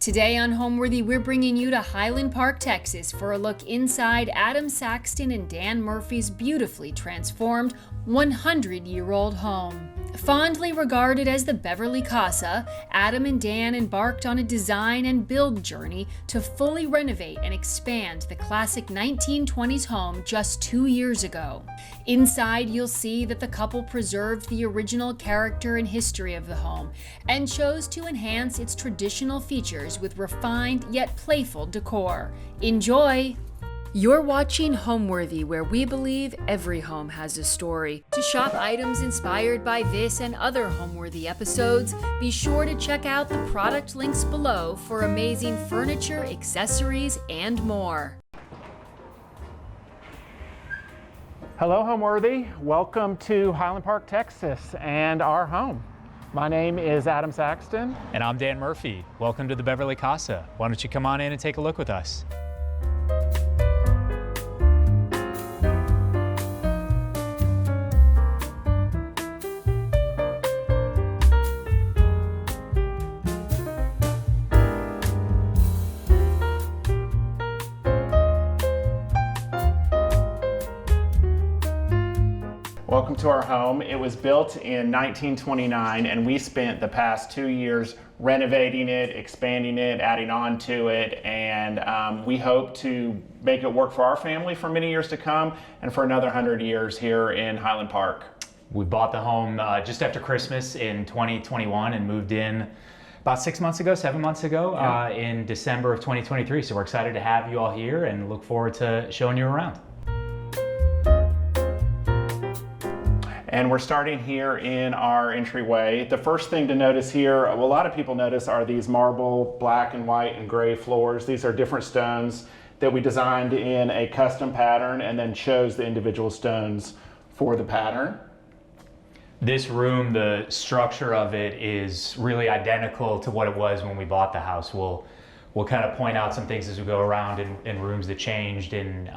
Today on Homeworthy, we're bringing you to Highland Park, Texas for a look inside Adam Saxton and Dan Murphy's beautifully transformed 100-year-old home. Fondly regarded as the Beverly Casa, Adam and Dan embarked on a design and build journey to fully renovate and expand the classic 1920s home just 2 years ago. Inside, you'll see that the couple preserved the original character and history of the home and chose to enhance its traditional features with refined yet playful decor. Enjoy! You're watching Homeworthy, where we believe every home has a story. To shop items inspired by this and other Homeworthy episodes, be sure to check out the product links below for amazing furniture, accessories, and more. Hello, Homeworthy. Welcome to Highland Park, Texas, and our home. My name is Adam Saxton. And I'm Dan Murphy. Welcome to the Beverly Casa. Why don't you come on in and take a look with us? Welcome to our home. It was built in 1929, and we spent the past 2 years renovating it, expanding it, adding on to it, and we hope to make it work for our family for many years to come and for another 100 years here in Highland Park. We bought the home just after Christmas in 2021 and moved in about 7 months ago, in December of 2023. So we're excited to have you all here and look forward to showing you around. And we're starting here in our entryway. The first thing to notice here, a lot of people notice, are these marble black and white and gray floors. These are different stones that we designed in a custom pattern and then chose the individual stones for the pattern. This room, the structure of it is really identical to what it was when we bought the house. We'll kind of point out some things as we go around in rooms that changed and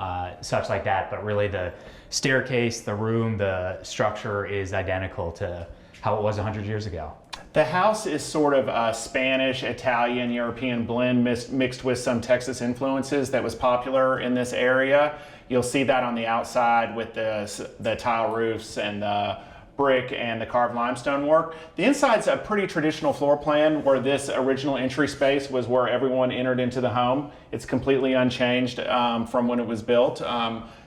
such like that, but really the staircase, the room, the structure is identical to how it was 100 years ago. The house is sort of a Spanish, Italian, European blend mixed with some Texas influences that was popular in this area. You'll see that on the outside with the tile roofs and the brick and the carved limestone work. The inside's a pretty traditional floor plan, where this original entry space was where everyone entered into the home. It's completely unchanged from when it was built.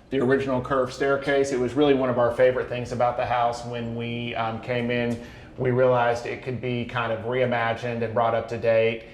The original curved staircase, it was really one of our favorite things about the house. When we came in, we realized it could be kind of reimagined and brought up to date.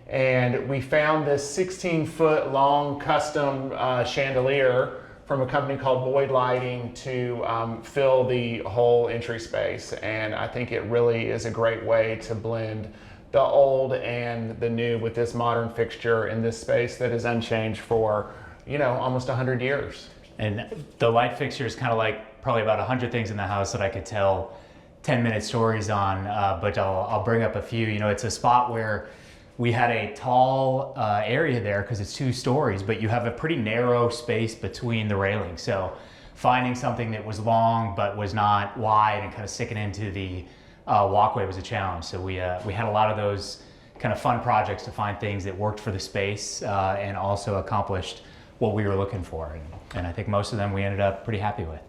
And we found this 16-foot long custom chandelier from a company called Boyd Lighting to fill the whole entry space. And I think it really is a great way to blend the old and the new with this modern fixture in this space that is unchanged for, almost 100 years. And the light fixture is kind of like probably about 100 things in the house that I could tell 10-minute stories on, but I'll bring up a few. It's a spot where we had a tall area there because it's 2 stories, but you have a pretty narrow space between the railings. So finding something that was long but was not wide and kind of sticking into the walkway was a challenge. So we had a lot of those kind of fun projects to find things that worked for the space and also accomplished what we were looking for. And I think most of them we ended up pretty happy with.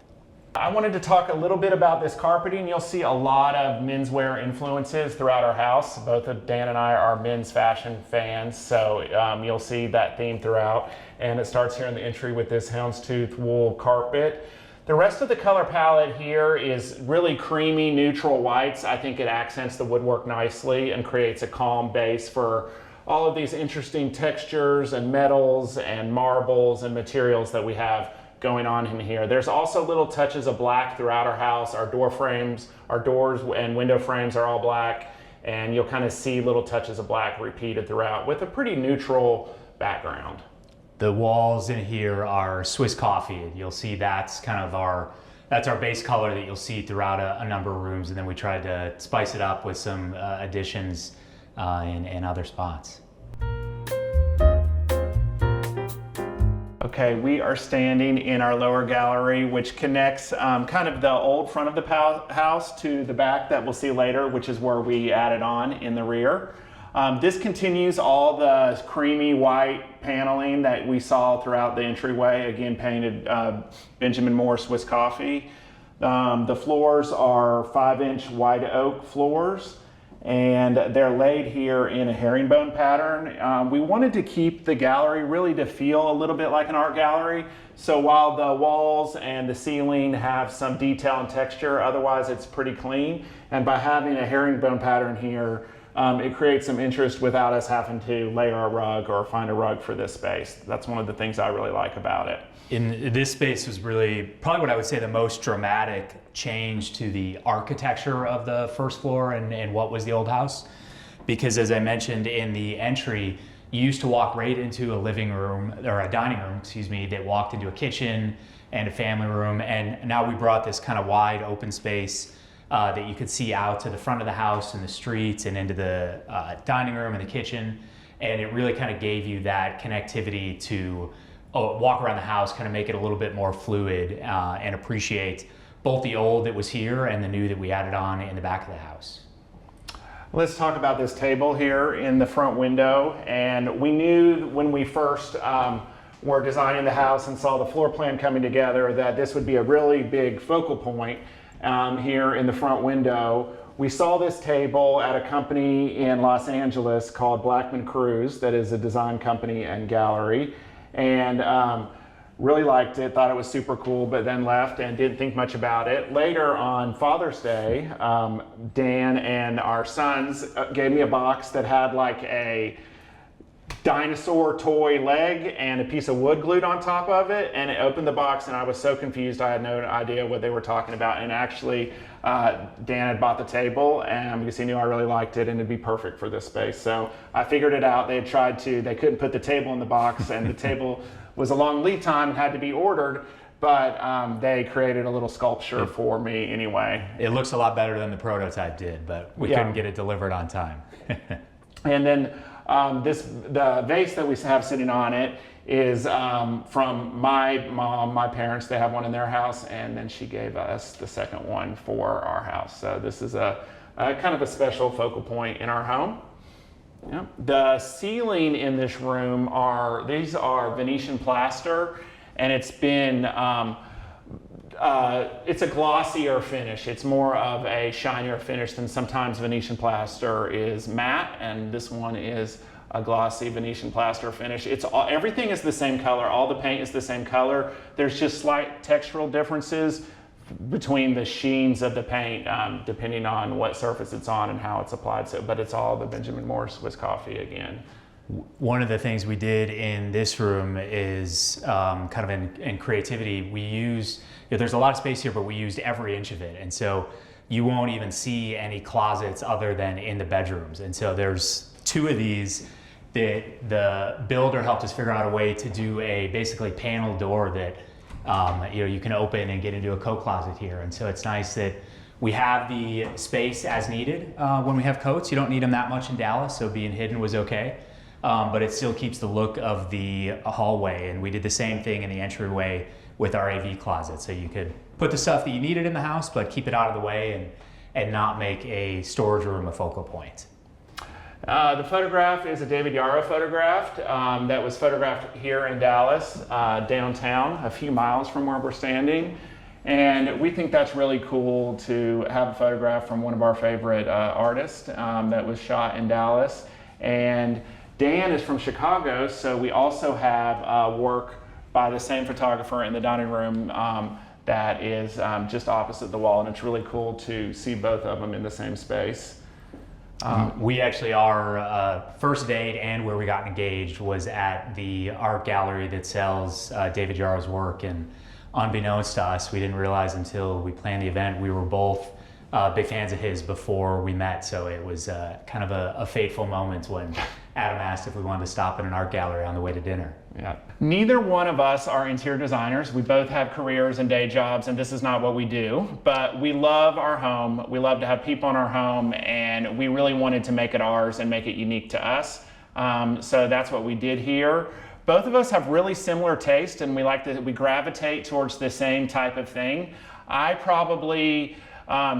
I wanted to talk a little bit about this carpeting. You'll see a lot of menswear influences throughout our house. Both of Dan and I are men's fashion fans, so you'll see that theme throughout. And it starts here in the entry with this houndstooth wool carpet. The rest of the color palette here is really creamy, neutral whites. I think it accents the woodwork nicely and creates a calm base for all of these interesting textures and metals and marbles and materials that we have going on in here. There's also little touches of black throughout our house. Our door frames, our doors and window frames are all black, and you'll kind of see little touches of black repeated throughout with a pretty neutral background. The walls in here are Swiss coffee. You'll see that's our base color that you'll see throughout a number of rooms, and then we tried to spice it up with some additions in other spots. Okay, we are standing in our lower gallery, which connects kind of the old front of the house to the back that we'll see later, which is where we added on in the rear. This continues all the creamy white paneling that we saw throughout the entryway, again painted Benjamin Moore Swiss coffee. The floors are 5-inch white oak floors, and they're laid here in a herringbone pattern. We wanted to keep the gallery really to feel a little bit like an art gallery. So while the walls and the ceiling have some detail and texture, otherwise it's pretty clean. And by having a herringbone pattern here, it creates some interest without us having to layer a rug or find a rug for this space. That's one of the things I really like about it. In this space was really probably what I would say the most dramatic change to the architecture of the first floor and what was the old house. Because as I mentioned in the entry, you used to walk right into a living room, or a dining room, excuse me, that walked into a kitchen and a family room. And now we brought this kind of wide open space that you could see out to the front of the house and the streets and into the dining room and the kitchen. And it really kind of gave you that connectivity to walk around the house, kind of make it a little bit more fluid and appreciate both the old that was here and the new that we added on in the back of the house. Let's talk about this table here in the front window. And we knew when we first were designing the house and saw the floor plan coming together that this would be a really big focal point here in the front window. We saw this table at a company in Los Angeles called Blackman Cruise, that is a design company and gallery, and really liked it, thought it was super cool, but then left and didn't think much about it. Later on Father's Day, Dan and our sons gave me a box that had like a dinosaur toy leg and a piece of wood glued on top of it, and it opened the box and I was so confused I had no idea what they were talking about. And actually Dan had bought the table because he knew I really liked it and it'd be perfect for this space. So I figured it out. They couldn't put the table in the box, and the table was a long lead time and had to be ordered, but they created a little sculpture for me anyway. It looks a lot better than the prototype did, but we couldn't get it delivered on time. And then the vase that we have sitting on it is from my mom, my parents. They have one in their house, and then she gave us the second one for our house. So this is a kind of a special focal point in our home. Yep. The ceiling in this room are Venetian plaster, and it's been it's a glossier finish. It's more of a shinier finish than sometimes Venetian plaster is matte, and this one is a glossy Venetian plaster finish. Everything is the same color. All the paint is the same color. There's just slight textural differences between the sheens of the paint, depending on what surface it's on and how it's applied. But it's all the Benjamin Moore Swiss coffee again. One of the things we did in this room is kind of in creativity. We used, there's a lot of space here, but we used every inch of it. And so you won't even see any closets other than in the bedrooms. And so there's 2 of these that the builder helped us figure out a way to do a basically panel door that you can open and get into a coat closet here. And so it's nice that we have the space as needed when we have coats. You don't need them that much in Dallas, so being hidden was okay. But it still keeps the look of the hallway. And we did the same thing in the entryway with our AV closet. So you could put the stuff that you needed in the house, but keep it out of the way and not make a storage room a focal point. The photograph is a David Yarrow photograph that was photographed here in Dallas, downtown, a few miles from where we're standing. And we think that's really cool to have a photograph from one of our favorite artists that was shot in Dallas. And Dan is from Chicago, so we also have work by the same photographer in the dining room that is just opposite the wall. And it's really cool to see both of them in the same space. We actually, our first date and where we got engaged was at the art gallery that sells David Yarrow's work, and unbeknownst to us, we didn't realize until we planned the event, we were both big fans of his before we met, so it was kind of a fateful moment when Adam asked if we wanted to stop in an art gallery on the way to dinner. Yeah. Neither one of us are interior designers. We both have careers and day jobs, and this is not what we do, but we love our home. We love to have people in our home, and we really wanted to make it ours and make it unique to us. So that's what we did here. Both of us have really similar taste, and we gravitate towards the same type of thing. I probably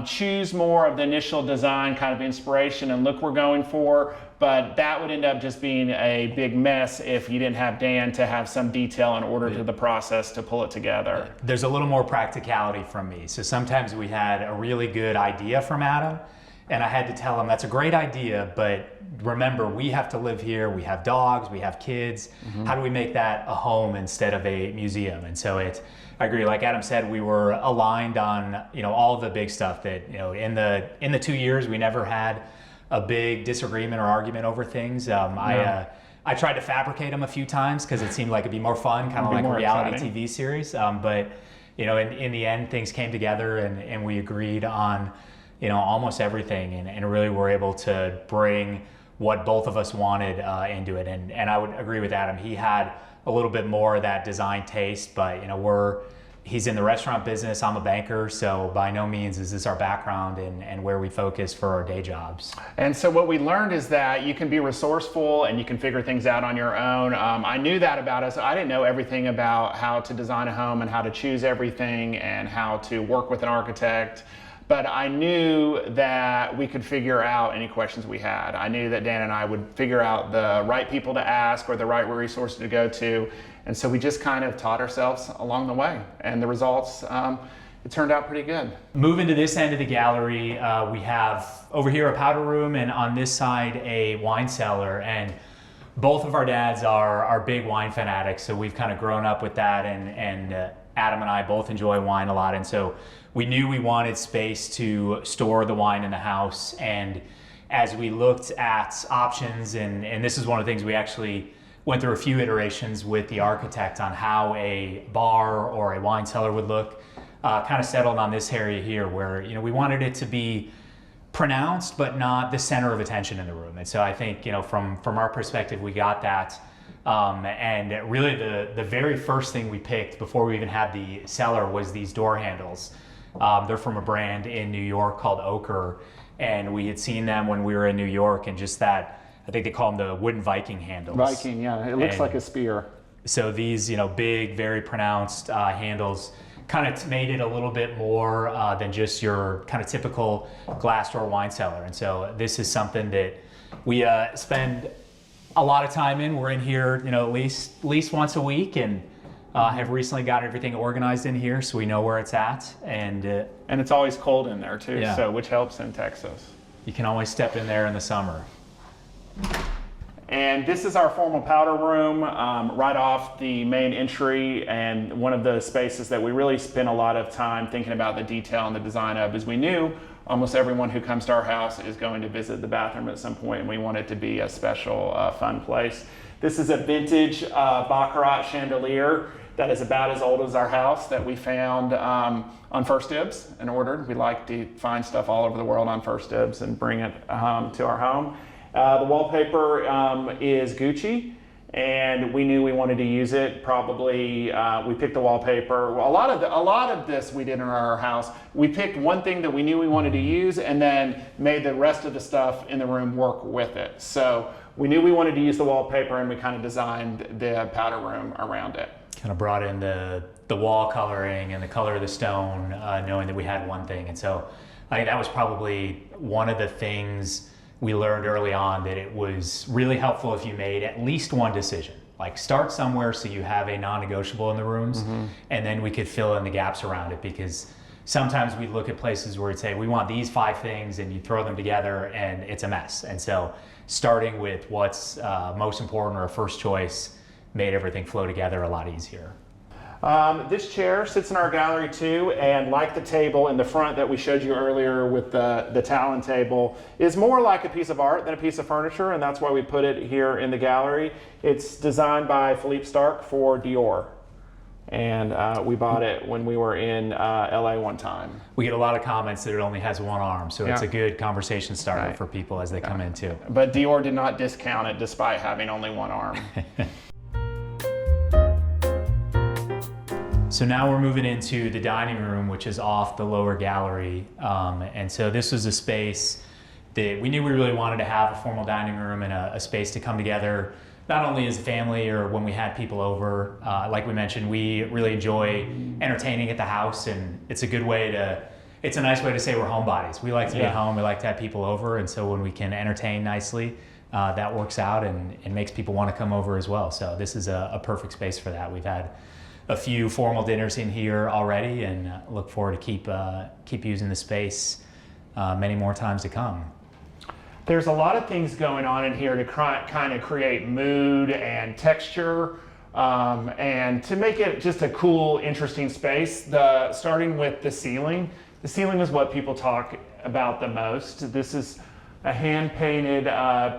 choose more of the initial design kind of inspiration and look we're going for, but that would end up just being a big mess if you didn't have Dan to have some detail in order to the process to pull it together. There's a little more practicality from me. So sometimes we had a really good idea from Adam, and I had to tell him that's a great idea, but remember, we have to live here, we have dogs, we have kids. How do we make that a home instead of a museum? And so I agree, like Adam said, we were aligned on, all the big stuff that, in the 2 years, we never had a big disagreement or argument over things. I tried to fabricate them a few times because it seemed like it'd be more fun, kind of like a reality TV series. But in the end, things came together and we agreed on, almost everything, and really were able to bring what both of us wanted into it. And I would agree with Adam. He had a little bit more of that design taste, but he's in the restaurant business, I'm a banker, so by no means is this our background and where we focus for our day jobs. And so what we learned is that you can be resourceful and you can figure things out on your own. I knew that about us. I didn't know everything about how to design a home and how to choose everything and how to work with an architect. But I knew that we could figure out any questions we had. I knew that Dan and I would figure out the right people to ask or the right resources to go to. And so we just kind of taught ourselves along the way. And the results, it turned out pretty good. Moving to this end of the gallery, we have over here a powder room and on this side a wine cellar. And both of our dads are big wine fanatics, so we've kind of grown up with that. And Adam and I both enjoy wine a lot. And so we knew we wanted space to store the wine in the house. And as we looked at options, and this is one of the things we actually went through a few iterations with the architect on how a bar or a wine cellar would look, kind of settled on this area here where, we wanted it to be pronounced, but not the center of attention in the room. And so I think, from our perspective, we got that. And really the very first thing we picked before we even had the cellar was these door handles. They're from a brand in New York called Ochre, and we had seen them when we were in New York, and just that, I think they call them the wooden Viking handles. Viking, yeah, it looks like a spear. So these, big, very pronounced handles kind of made it a little bit more than just your kind of typical glass door wine cellar. And so this is something that we spend a lot of time in. We're in here, at least once a week, and have recently got everything organized in here so we know where it's at. And it's always cold in there too, yeah. So which helps in Texas. You can always step in there in the summer. And this is our formal powder room right off the main entry, and one of the spaces that we really spent a lot of time thinking about the detail and the design of, is we knew almost everyone who comes to our house is going to visit the bathroom at some point, and we want it to be a special, fun place. This is a vintage baccarat chandelier that is about as old as our house that we found on First Dibs and ordered. We like to find stuff all over the world on First Dibs and bring it to our home. The wallpaper is Gucci, and we knew we wanted to use it. Probably we picked the wallpaper. Well, a lot of this we did in our house. We picked one thing that we knew we wanted to use, and then made the rest of the stuff in the room work with it. So we knew we wanted to use the wallpaper, and we kind of designed the powder room around it. Kind of brought in the wall coloring and the color of the stone, knowing that we had one thing. And so I think that was probably one of the things we learned early on, that it was really helpful if you made at least one decision. Like, start somewhere so you have a non-negotiable in the rooms, and then we could fill in the gaps around it, because sometimes we look at places where we'd say, we want these 5 things, and you throw them together and it's a mess. And so starting with what's most important or a first choice made everything flow together a lot easier. This chair sits in our gallery too, and like the table in the front that we showed you earlier with the Talon table, is more like a piece of art than a piece of furniture, and that's why we put it here in the gallery. It's designed by Philippe Starck for Dior, and we bought it when we were in LA one time. We get a lot of comments that it only has one arm, so it's a good conversation starter for people as they come in too. But Dior did not discount it despite having only one arm. So now we're moving into the dining room, which is off the lower gallery. And so this was a space that we knew we really wanted to have, a formal dining room and a space to come together, not only as a family or when we had people over. Like we mentioned, we really enjoy entertaining at the house, and it's a good way to it's a nice way to say we're homebodies. We like to be at home. We like to have people over, and so when we can entertain nicely, that works out and makes people want to come over as well. So this is a perfect space for that. We've had a few formal dinners in here already, and look forward to keep using the space many more times to come. There's a lot of things going on in here to kind of create mood and texture, and to make it just a cool, interesting space. Starting with the ceiling. The ceiling is what people talk about the most. This is a hand-painted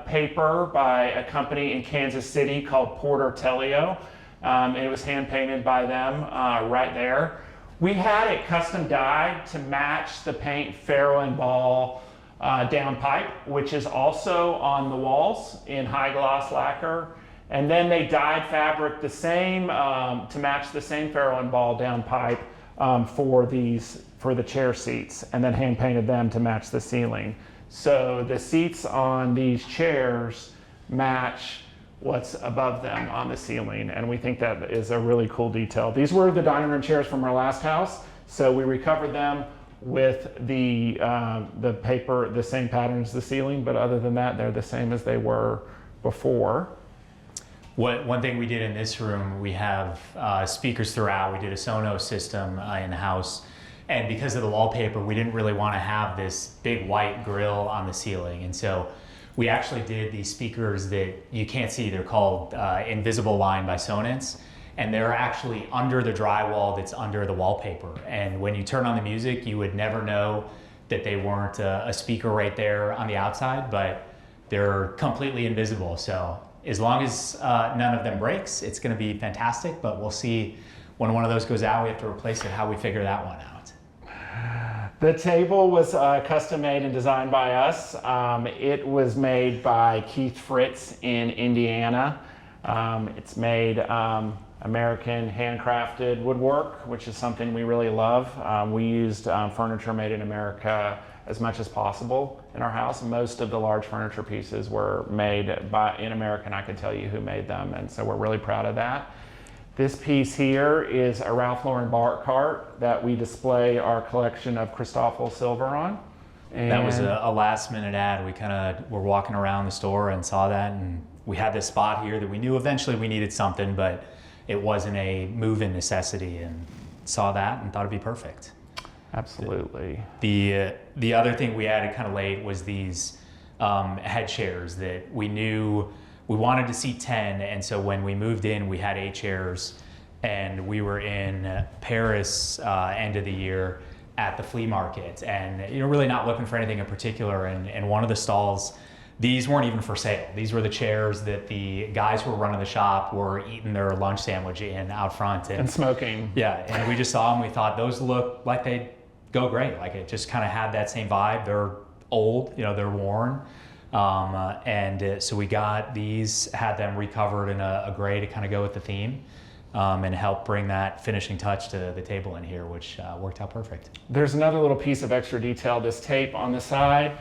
paper by a company in Kansas City called Porter Telio. It was hand-painted by them right there. We had it custom dyed to match the paint Faro and Ball downpipe, which is also on the walls in high gloss lacquer. And then they dyed fabric the same to match the same Faro and Ball downpipe for the chair seats, and then hand painted them to match the ceiling. So the seats on these chairs match what's above them on the ceiling, and we think that is a really cool detail. These were the dining room chairs from our last house, so we recovered them with the paper, the same pattern as the ceiling, but other than that, they're the same as they were before. One thing we did in this room, we have speakers throughout. We did a Sonos system in the house, and because of the wallpaper, we didn't really want to have this big white grill on the ceiling, and so we actually did these speakers that you can't see. They're called Invisible Line by Sonance, and they're actually under the drywall that's under the wallpaper. And when you turn on the music, you would never know that they weren't a speaker right there on the outside, but they're completely invisible. So as long as none of them breaks, it's gonna be fantastic, but we'll see when one of those goes out, we have to replace it, how we figure that one out. The table was custom made and designed by us. It was made by Keith Fritz in Indiana. It's made American handcrafted woodwork, which is something we really love. We used furniture made in America as much as possible in our house. Most of the large furniture pieces were made in America, and I can tell you who made them, and so we're really proud of that. This piece here is a Ralph Lauren bar cart that we display our collection of Christoffel silver on. And that was a last minute ad. We kind of were walking around the store and saw that, and we had this spot here that we knew eventually we needed something, but it wasn't a move-in necessity, and saw that and thought it'd be perfect. Absolutely. The other thing we added kind of late was these head chairs that we knew we wanted to seat 10, and so when we moved in, we had 8 chairs, and we were in Paris end of the year at the flea market, and you're really not looking for anything in particular, and one of the stalls, these weren't even for sale. These were the chairs that the guys who were running the shop were eating their lunch sandwich in out front. And smoking. Yeah, and we just saw them, we thought those look like they'd go great. Like it just kind of had that same vibe. They're old, they're worn. So we got these, had them recovered in a gray to kind of go with the theme, and help bring that finishing touch to the table in here, which worked out perfect. There's another little piece of extra detail, this tape on the side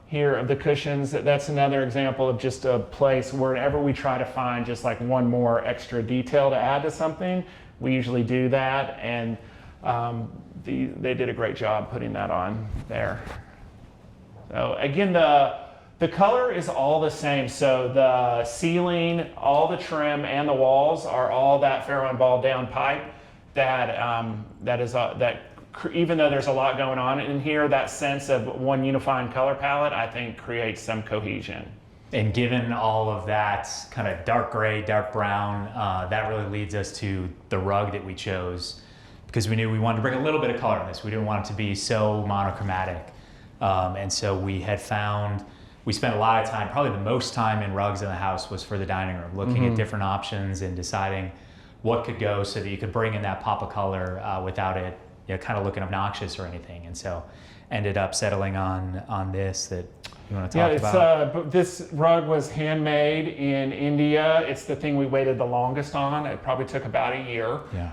here of the cushions. That's another example of just a place wherever we try to find just like one more extra detail to add to something, we usually do that, and they did a great job putting that on there. So again, the color is all the same. So the ceiling, all the trim, and the walls are all that Faro and Ball down pipe. Even though there's a lot going on in here, that sense of one unifying color palette, I think, creates some cohesion. And given all of that kind of dark gray, dark brown, that really leads us to the rug that we chose, because we knew we wanted to bring a little bit of color in this. We didn't want it to be so monochromatic. And so we spent a lot of time, probably the most time in rugs in the house was for the dining room, looking at different options and deciding what could go so that you could bring in that pop of color without it kind of looking obnoxious or anything. And so ended up settling on this that you want to talk about. This rug was handmade in India. It's the thing we waited the longest on. It probably took about a year. Yeah.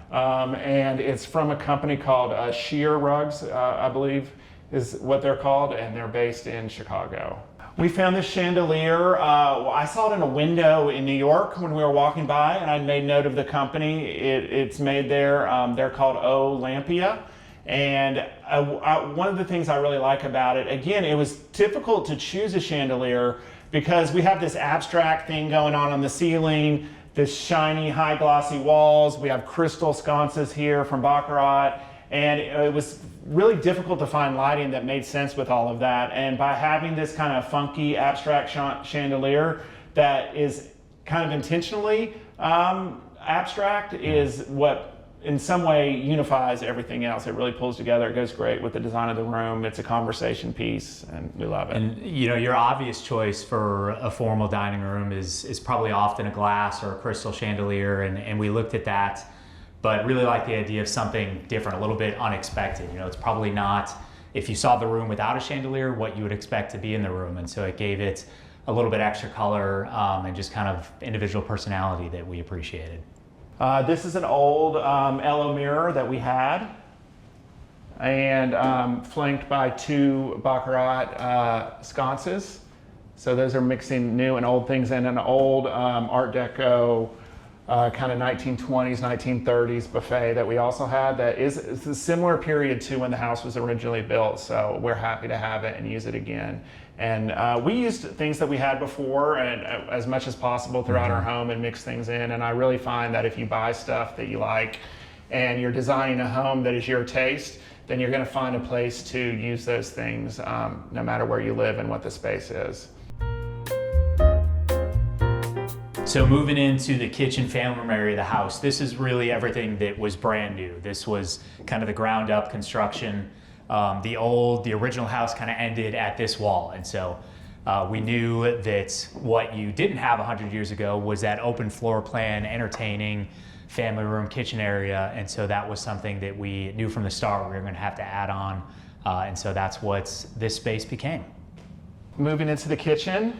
And it's from a company called Sheer Rugs, I believe is what they're called, and they're based in Chicago. We found this chandelier. I saw it in a window in New York when we were walking by, and I made note of the company. It's made there. They're called O Lampia, And one of the things I really like about it, again, it was difficult to choose a chandelier because we have this abstract thing going on the ceiling, this shiny, high glossy walls. We have crystal sconces here from Baccarat. And it was really difficult to find lighting that made sense with all of that. And by having this kind of funky abstract chandelier that is kind of intentionally abstract is what in some way unifies everything else. It really pulls together. It goes great with the design of the room. It's a conversation piece and we love it. And you know, your obvious choice for a formal dining room is probably often a glass or a crystal chandelier, and we looked at that, but really like the idea of something different, a little bit unexpected. You know, it's probably not, if you saw the room without a chandelier, what you would expect to be in the room, and so it gave it a little bit extra color and just kind of individual personality that we appreciated. This is an old Elo mirror that we had, and flanked by two Baccarat sconces. So those are mixing new and old things, and an old Art Deco kind of 1920s, 1930s buffet that we also had that is a similar period to when the house was originally built. So we're happy to have it and use it again. And we used things that we had before and as much as possible throughout our home and mix things in. And I really find that if you buy stuff that you like and you're designing a home that is your taste, then you're going to find a place to use those things no matter where you live and what the space is. So moving into the kitchen family room area of the house, this is really everything that was brand new. This was kind of the ground up construction. The original house kind of ended at this wall. And so we knew that what you didn't have 100 years ago was that open floor plan, entertaining family room, kitchen area. And so that was something that we knew from the start we were going to have to add on. And so that's what this space became. Moving into the kitchen.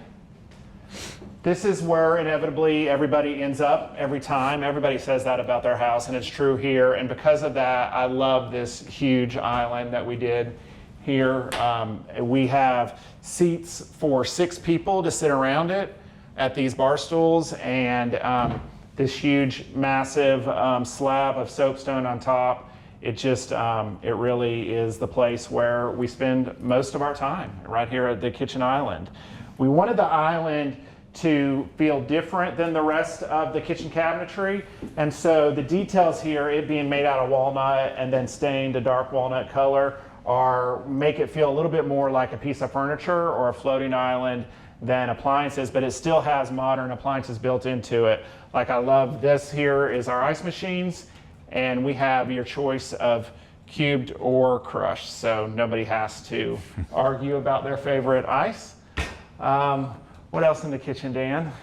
This is where inevitably everybody ends up every time. Everybody says that about their house, and it's true here. And because of that, I love this huge island that we did here. We have seats for 6 people to sit around it at these bar stools, and this huge, massive slab of soapstone on top. It just, it really is the place where we spend most of our time, right here at the kitchen island. We wanted the island to feel different than the rest of the kitchen cabinetry. And so the details here, it being made out of walnut and then stained a dark walnut color, make it feel a little bit more like a piece of furniture or a floating island than appliances, but it still has modern appliances built into it. Like I love this here is our ice machines, and we have your choice of cubed or crushed, so nobody has to argue about their favorite ice. What else in the kitchen, Dan?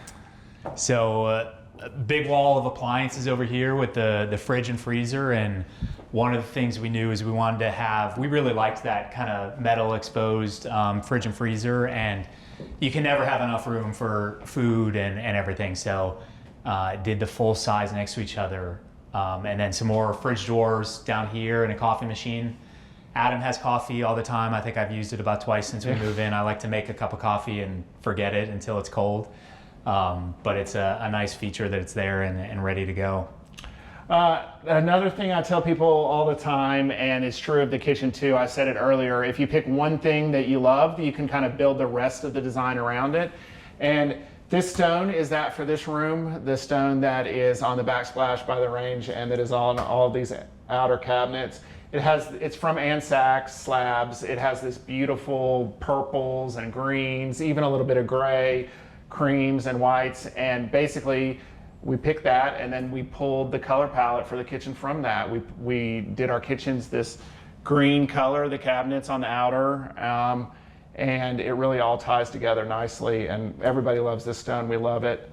So a big wall of appliances over here with the fridge and freezer, and one of the things we knew is we wanted to have, we really liked that kind of metal exposed fridge and freezer, and you can never have enough room for food and everything, so did the full size next to each other, and then some more fridge drawers down here and a coffee machine. Adam has coffee all the time. I think I've used it about twice since we moved in. I like to make a cup of coffee and forget it until it's cold. But it's a nice feature that it's there and ready to go. Another thing I tell people all the time, and it's true of the kitchen too, I said it earlier, if you pick one thing that you love, you can kind of build the rest of the design around it. And this stone is that for this room, the stone that is on the backsplash by the range and that is on all these outer cabinets. It's from Ann Sachs slabs. It has this beautiful purples and greens, even a little bit of gray, creams and whites. And basically we picked that and then we pulled the color palette for the kitchen from that. We did our kitchens this green color, the cabinets on the outer, and it really all ties together nicely. And everybody loves this stone. We love it.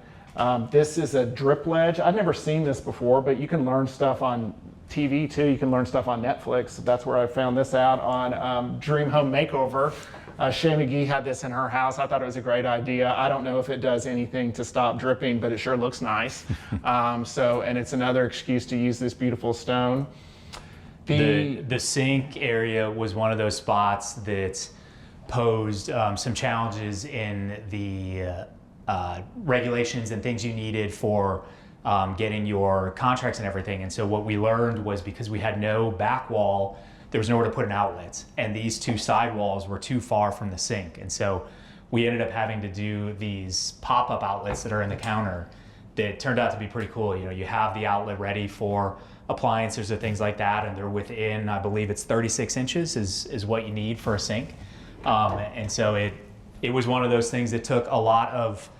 This is a drip ledge. I've never seen this before, but you can learn stuff on TV too. You can learn stuff on Netflix. That's where I found this out on Dream Home Makeover. Shay McGee had this in her house. I thought it was a great idea. I don't know if it does anything to stop dripping, but it sure looks nice. And it's another excuse to use this beautiful stone. The sink area was one of those spots that posed some challenges in the regulations and things you needed for getting your contracts and everything. And so what we learned was, because we had no back wall there was nowhere to put an outlet, and these two side walls were too far from the sink. And so we ended up having to do these pop-up outlets that are in the counter that turned out to be pretty cool. You know, you have the outlet ready for appliances or things like that, and they're within, I believe it's 36 inches is what you need for a sink. And so it was one of those things that took a lot of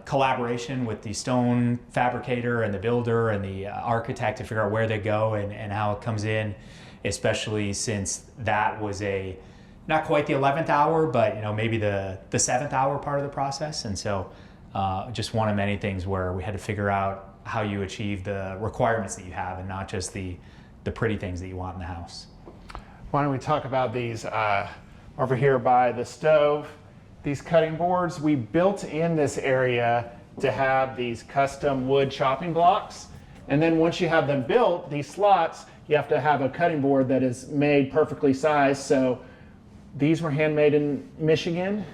collaboration with the stone fabricator and the builder and the architect to figure out where they go and how it comes in, especially since that was not quite the 11th hour, but maybe the 7th hour part of the process. And so just one of many things where we had to figure out how you achieve the requirements that you have and not just the pretty things that you want in the house. Why don't we talk about these over here by the stove, these cutting boards. We built in this area to have these custom wood chopping blocks. And then once you have them built, these slots, you have to have a cutting board that is made perfectly sized. So these were handmade in Michigan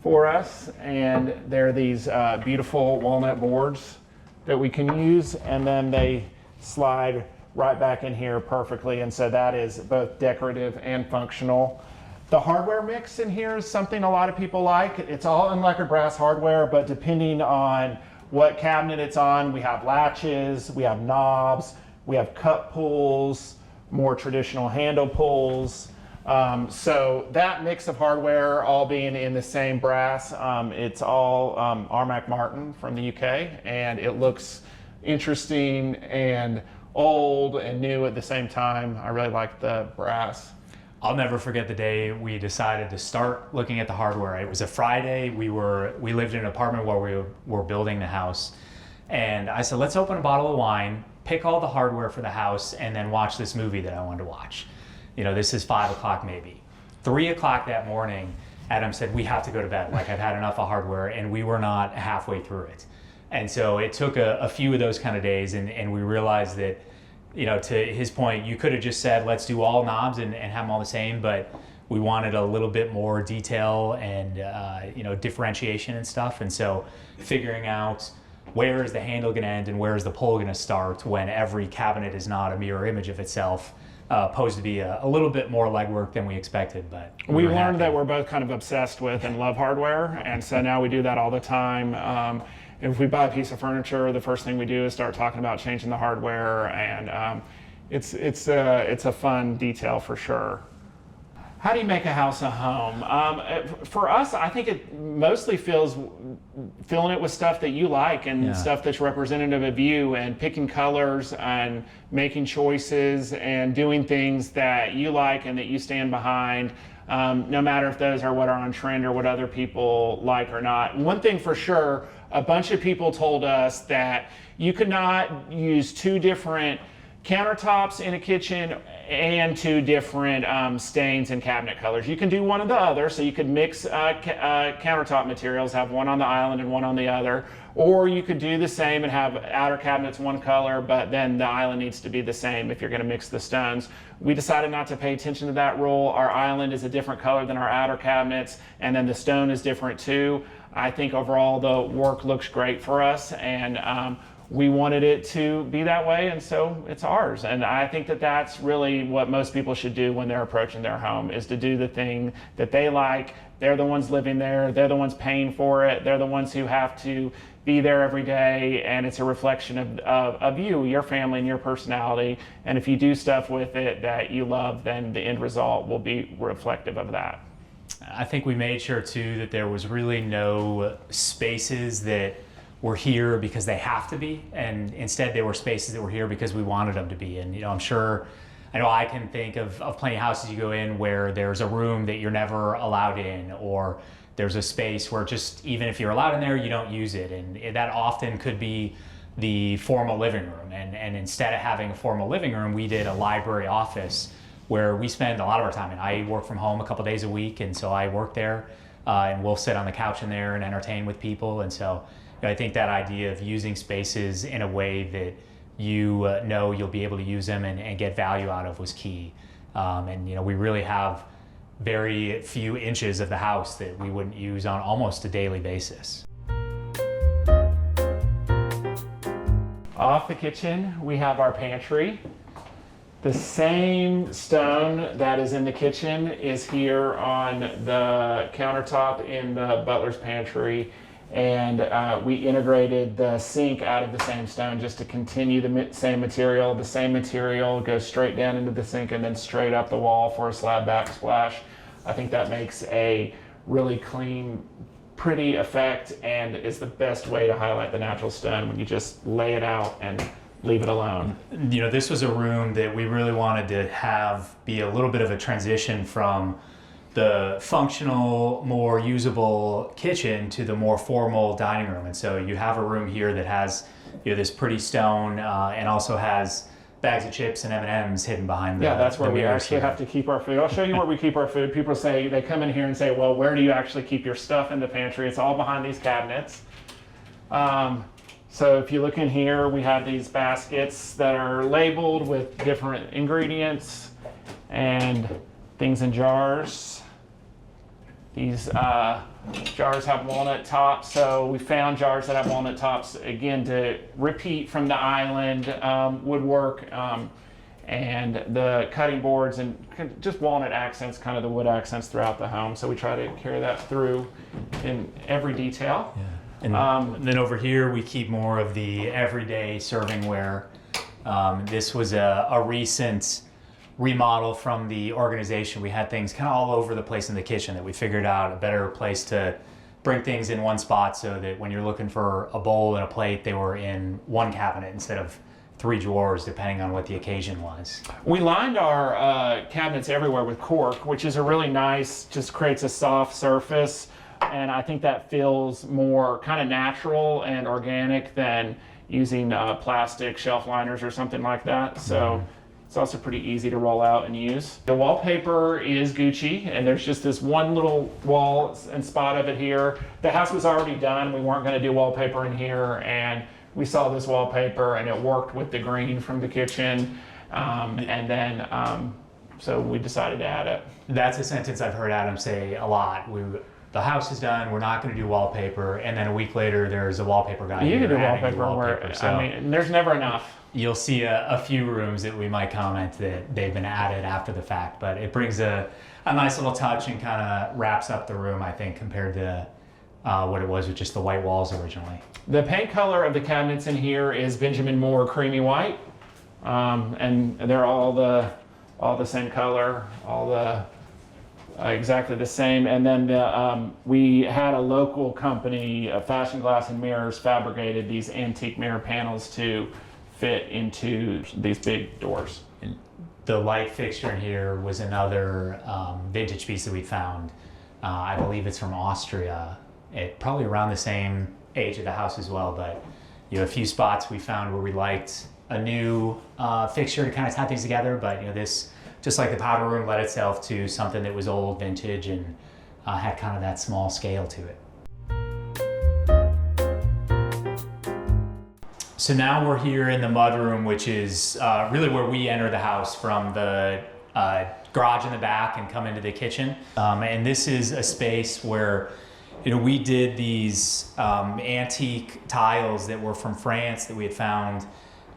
for us, and they're these beautiful walnut boards that we can use, and then they slide right back in here perfectly, and so that is both decorative and functional. The hardware mix in here is something a lot of people like. It's all unlacquered brass hardware, but depending on what cabinet it's on, we have latches, we have knobs, we have cup pulls, more traditional handle pulls. So that mix of hardware all being in the same brass, it's all Armac Martin from the UK, and it looks interesting and old and new at the same time. I really like the brass. I'll never forget the day we decided to start looking at the hardware. It was a Friday. We lived in an apartment where we were building the house, and I said, let's open a bottle of wine, pick all the hardware for the house, and then watch this movie that I wanted to watch. This is 5 o'clock maybe. 3 o'clock that morning, Adam said, we have to go to bed. Like, I've had enough of hardware, and we were not halfway through it. And so it took a few of those kind of days, and we realized that, to his point, you could have just said, let's do all knobs and have them all the same, but we wanted a little bit more detail and, differentiation and stuff. And so figuring out where is the handle going to end and where is the pull going to start when every cabinet is not a mirror image of itself, posed to be a little bit more legwork than we expected, but we learned that we're both kind of obsessed with and love hardware, and so now we do that all the time. If we buy a piece of furniture, the first thing we do is start talking about changing the hardware, and it's a fun detail for sure. How do you make a house a home? For us, I think it mostly filling it with stuff that you like and stuff that's representative of you, and picking colors and making choices and doing things that you like and that you stand behind, no matter if those are what are on trend or what other people like or not. One thing for sure, a bunch of people told us that you could not use two different countertops in a kitchen and two different stains and cabinet colors. You can do one or the other, so you could mix countertop materials, have one on the island and one on the other, or you could do the same and have outer cabinets one color, but then the island needs to be the same if you're going to mix the stones. We decided not to pay attention to that rule. Our island is a different color than our outer cabinets, and then the stone is different too. I think overall the work looks great for us, and we wanted it to be that way, and so it's ours. And I think that that's really what most people should do when they're approaching their home, is to do the thing that they like. They're the ones living there, they're the ones paying for it, they're the ones who have to be there every day, and it's a reflection of you, your family, and your personality. And if you do stuff with it that you love, then the end result will be reflective of that. I think we made sure too that there was really no spaces that were here because they have to be, and instead they were spaces that were here because we wanted them to be. And I know I can think of plenty of houses you go in where there's a room that you're never allowed in, or there's a space where just even if you're allowed in there, you don't use it, and that often could be the formal living room. And instead of having a formal living room, we did a library office where we spend a lot of our time. And I work from home a couple days a week, and so I work there, and we'll sit on the couch in there and entertain with people. And so I think that idea of using spaces in a way that know you'll be able to use them and get value out of was key. And we really have very few inches of the house that we wouldn't use on almost a daily basis. Off the kitchen, we have our pantry. The same stone that is in the kitchen is here on the countertop in the butler's pantry. And we integrated the sink out of the same stone just to continue the same material. The same material goes straight down into the sink and then straight up the wall for a slab backsplash. I think that makes a really clean, pretty effect and is the best way to highlight the natural stone when you just lay it out and leave it alone. You know, this was a room that we really wanted to have be a little bit of a transition from the functional, more usable kitchen to the more formal dining room. And so you have a room here that has, you know, this pretty stone and also has bags of chips and M&Ms hidden behind the Yeah, that's where we actually here. have to keep our food. I'll show you where we keep our food. People say, they come in here and say, well, where do you actually keep your stuff in the pantry? It's all behind these cabinets. So if you look in here, we have these baskets that are labeled with different ingredients and things in jars. These jars have walnut tops, so we found jars that have walnut tops, again, to repeat from the island woodwork and the cutting boards and just walnut accents, kind of the wood accents throughout the home. So we try to carry that through in every detail. Yeah. And then over here, we keep more of the everyday servingware. This was a recent remodel from the organization. We had things kind of all over the place in the kitchen that we figured out a better place to bring things in one spot so that when you're looking for a bowl and a plate, they were in one cabinet instead of 3 drawers, depending on what the occasion was. We lined our cabinets everywhere with cork, which is a really nice, just creates a soft surface. And I think that feels more kind of natural and organic than using plastic shelf liners or something like that. So it's also pretty easy to roll out and use. The wallpaper is Gucci, and there's just this one little wall and spot of it here. The house was already done. We weren't going to do wallpaper in here, and we saw this wallpaper, and it worked with the green from the kitchen. And then, so we decided to add it. That's a sentence I've heard Adam say a lot. The house is done, we're not going to do wallpaper, and then a week later there's a wallpaper guy. You here can do adding wallpaper, so I mean, there's never enough. You'll see a few rooms that we might comment that they've been added after the fact, but it brings a nice little touch and kind of wraps up the room, I think, compared to what it was with just the white walls originally. The paint color of the cabinets in here is Benjamin Moore creamy white, and they're all the same color, exactly the same. And then we had a local company, Fashion Glass and Mirrors, fabricated these antique mirror panels to fit into these big doors. And the light fixture in here was another vintage piece that we found. I believe it's from Austria. Probably around the same age of the house as well, but a few spots we found where we liked a new fixture to kind of tie things together, but this, just like the powder room, led itself to something that was old, vintage, and had kind of that small scale to it. So now we're here in the mudroom, which is really where we enter the house from the garage in the back and come into the kitchen. And this is a space where we did these antique tiles that were from France that we had found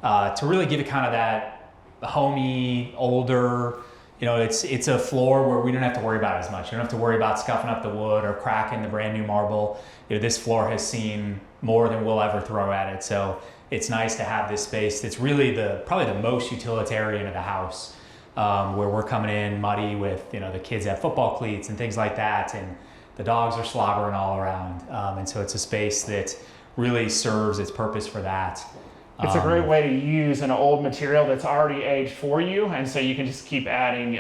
to really give it kind of that homey, older, it's a floor where we don't have to worry about it as much. You don't have to worry about scuffing up the wood or cracking the brand new marble. This floor has seen more than we'll ever throw at it. So it's nice to have this space that's really probably the most utilitarian of the house, where we're coming in muddy with, the kids have football cleats and things like that, and the dogs are slobbering all around. And so it's a space that really serves its purpose for that. It's a great way to use an old material that's already aged for you, and so you can just keep adding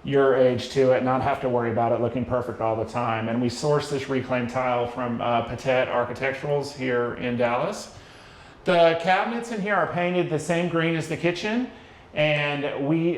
your age to it, not have to worry about it looking perfect all the time. And we sourced this reclaimed tile from Patet Architecturals here in Dallas. The cabinets in here are painted the same green as the kitchen, and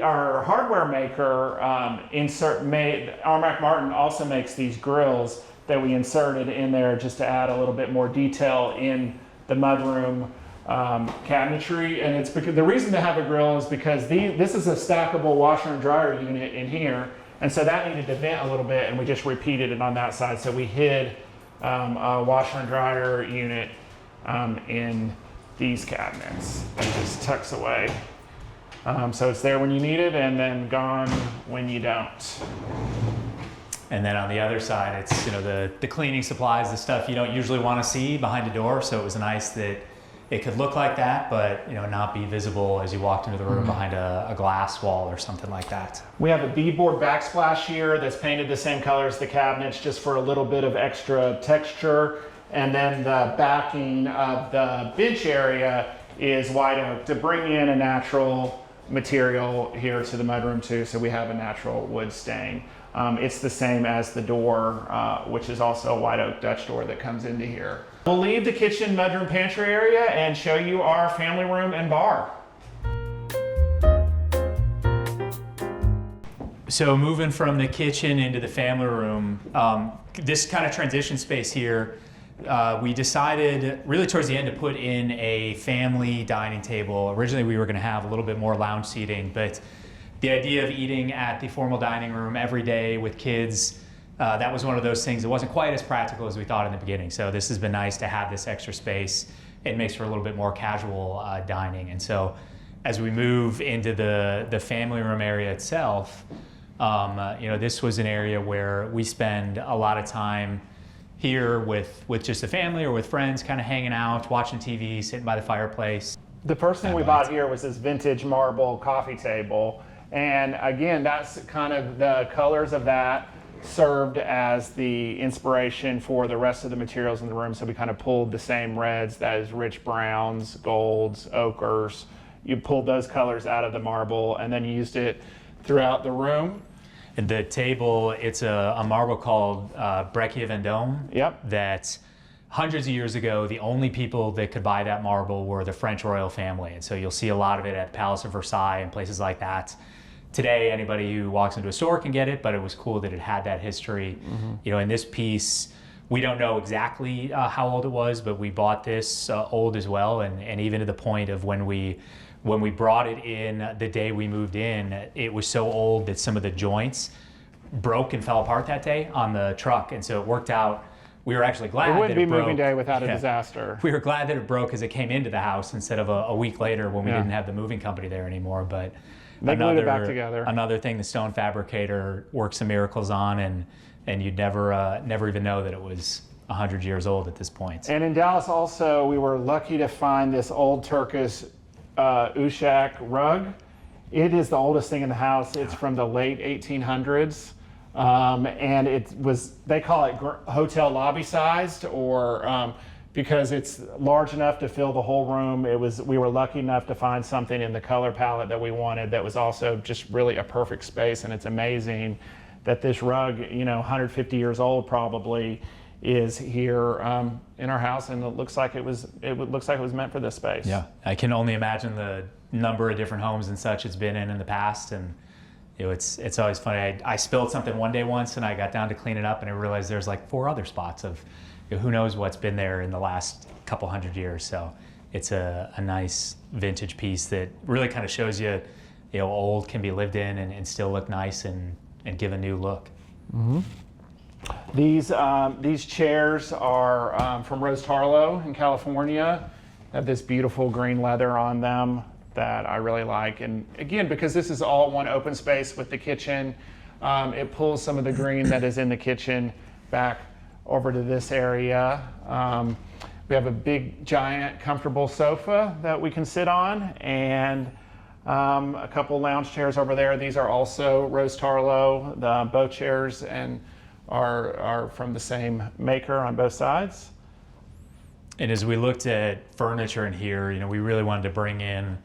our hardware maker, Armac Martin, also makes these grills that we inserted in there just to add a little bit more detail in the mudroom cabinetry. And it's because the reason to have a grill is because this is a stackable washer and dryer unit in here, and so that needed to vent a little bit, and we just repeated it on that side. So we hid a washer and dryer unit in these cabinets, and just tucks away So it's there when you need it and then gone when you don't. And then on the other side, it's the cleaning supplies, the stuff you don't usually want to see behind a door. So it was nice that it could look like that, but not be visible as you walked into the room behind a glass wall or something like that. We have a beadboard backsplash here that's painted the same color as the cabinets, just for a little bit of extra texture. And then the backing of the bench area is white oak to bring in a natural material here to the mudroom too. So we have a natural wood stain. It's the same as the door, which is also a white oak Dutch door that comes into here. We'll leave the kitchen, mudroom, pantry area and show you our family room and bar. So moving from the kitchen into the family room, this kind of transition space here, we decided really towards the end to put in a family dining table. Originally we were going to have a little bit more lounge seating, but the idea of eating at the formal dining room every day with kids, that was one of those things that wasn't quite as practical as we thought in the beginning. So this has been nice to have this extra space. It makes for a little bit more casual dining. And so as we move into the family room area itself, this was an area where we spend a lot of time here with just the family or with friends, kind of hanging out, watching TV, sitting by the fireplace. The first thing we bought here was this vintage marble coffee table. And again, that's kind of the colors of that served as the inspiration for the rest of the materials in the room. So we kind of pulled the same reds, that is rich browns, golds, ochres. You pulled those colors out of the marble and then used it throughout the room. And the table, it's a marble called Breccia Vendôme. Yep. That hundreds of years ago, the only people that could buy that marble were the French royal family. And so you'll see a lot of it at the Palace of Versailles and places like that. Today, anybody who walks into a store can get it, but it was cool that it had that history. In this piece, we don't know exactly how old it was, but we bought this old as well. And even to the point of when we brought it in the day we moved in, it was so old that some of the joints broke and fell apart that day on the truck. And so it worked out. We were actually glad that it broke. It wouldn't be moving day without a disaster. We were glad that it broke as it came into the house instead of a week later when we didn't have the moving company there anymore. But they glued it back together. Another thing the stone fabricator works some miracles on, and you'd never even know that it was 100 years old at this point. And in Dallas also, we were lucky to find this old Turkish Uşak rug. It is the oldest thing in the house. It's from the late 1800s. And they call it hotel lobby sized, or because it's large enough to fill the whole room. We were lucky enough to find something in the color palette that we wanted that was also just really a perfect space. And it's amazing that this rug, 150 years old probably, is here in our house, and it looks like it was meant for this space. Yeah, I can only imagine the number of different homes and such it's been in the past, and it's always funny. I spilled something one day once, and I got down to clean it up, and I realized there's like 4 other spots of who knows what's been there in the last couple hundred years. So it's a nice vintage piece that really kind of shows you, old can be lived in and still look nice and give a new look. These chairs are from Rose Tarlow in California. They have this beautiful green leather on them that I really like. And again, because this is all one open space with the kitchen, it pulls some of the green that is in the kitchen back over to this area. We have a big, giant, comfortable sofa that we can sit on, and a couple lounge chairs over there. These are also Rose Tarlow, both chairs, and are from the same maker on both sides. And as we looked at furniture in here, we really wanted to bring in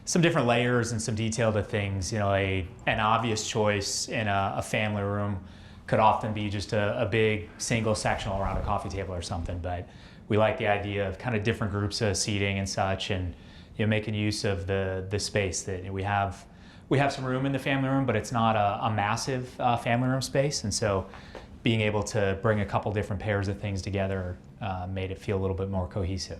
some different layers and some detail to things. An obvious choice in a family room could often be just a big single sectional around a coffee table or something, but we like the idea of kind of different groups of seating and such, and making use of the space that we have. We have some room in the family room, but it's not a massive family room space, and so being able to bring a couple different pairs of things together made it feel a little bit more cohesive.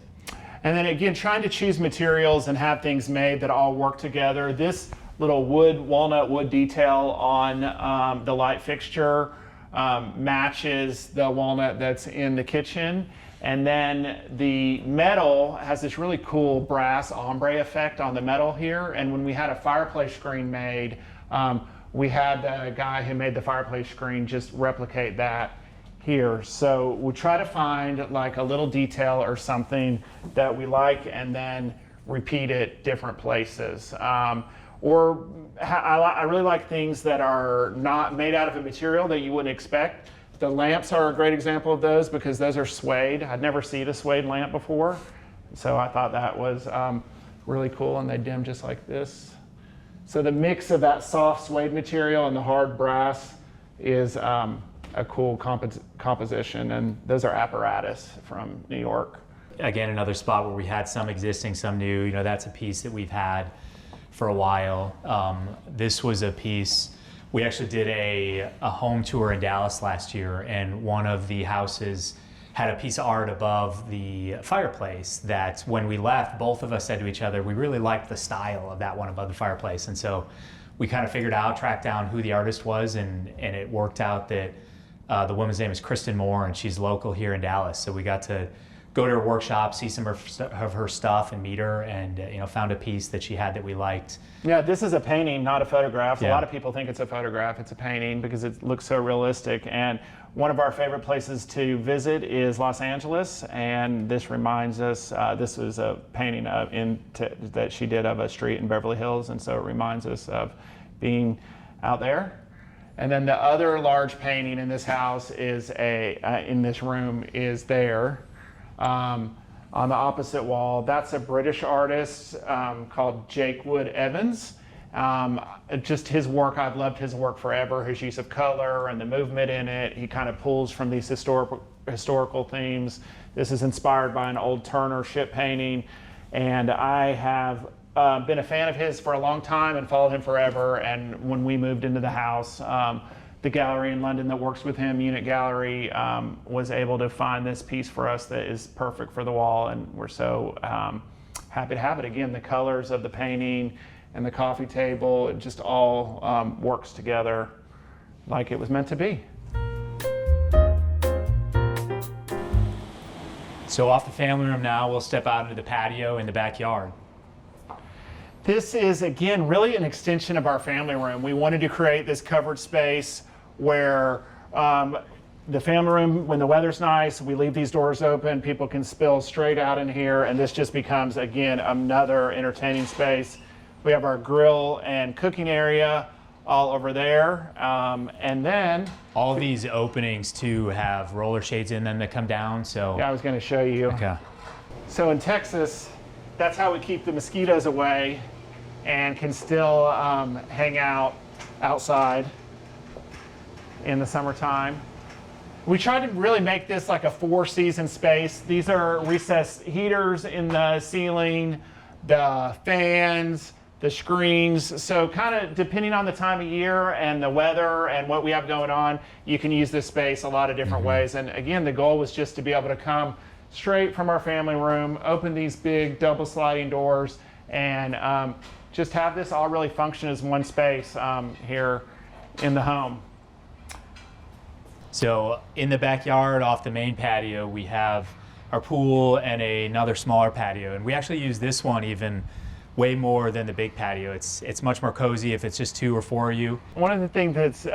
And then again, trying to choose materials and have things made that all work together. This little walnut wood detail on the light fixture matches the walnut that's in the kitchen. And then the metal has this really cool brass ombre effect on the metal here. And when we had a fireplace screen made, we had the guy who made the fireplace screen just replicate that here. So we try to find like a little detail or something that we like and then repeat it different places. I really like things that are not made out of a material that you wouldn't expect. The lamps are a great example of those because those are suede. I'd never seen a suede lamp before. So I thought that was really cool, and they dim just like this. So the mix of that soft suede material and the hard brass is a cool composition, and those are apparatus from New York. Again, another spot where we had some existing, some new. You know, that's a piece that we've had for a while. This was a piece, we actually did a home tour in Dallas last year, and one of the houses had a piece of art above the fireplace that when we left, both of us said to each other, we really liked the style of that one above the fireplace. And so we kind of figured out, tracked down who the artist was, and it worked out that the woman's name is Kristen Moore, and she's local here in Dallas. So we got to go to her workshop, see some of her stuff, and meet her, and found a piece that she had that we liked. Yeah, this is a painting, not a photograph. Yeah. A lot of people think it's a photograph. It's a painting because it looks so realistic. And one of our favorite places to visit is Los Angeles, and this reminds us. This was a painting that she did of a street in Beverly Hills, and so it reminds us of being out there. And then the other large painting in this house is in this room is there. On the opposite wall, that's a British artist called Jake Wood Evans. Just his work, I've loved his work forever, his use of color and the movement in it. He kind of pulls from these historical themes. This is inspired by an old Turner ship painting, and I have been a fan of his for a long time and followed him forever. And when we moved into the house, the gallery in London that works with him, Unit Gallery, was able to find this piece for us that is perfect for the wall, and we're so happy to have it. Again, the colors of the painting and the coffee table, it just all works together like it was meant to be. So off the family room now, we'll step out into the patio in the backyard. This is, again, really an extension of our family room. We wanted to create this covered space where the family room, when the weather's nice, we leave these doors open, people can spill straight out in here, and this just becomes, again, another entertaining space. We have our grill and cooking area all over there, and then all of these openings too have roller shades in them that come down. So yeah, I was going to show you. Okay. So in Texas, that's how we keep the mosquitoes away and can still hang out outside in the summertime. We try to really make this like a 4-season space. These are recessed heaters in the ceiling, the fans, the screens. So kind of depending on the time of year and the weather and what we have going on, you can use this space a lot of different ways. And again, the goal was just to be able to come straight from our family room, open these big double sliding doors, and just have this all really function as one space here in the home. So in the backyard off the main patio, we have our pool and another smaller patio. And we actually use this one even way more than the big patio. It's much more cozy if it's just 2 or 4 of you. One of the things that's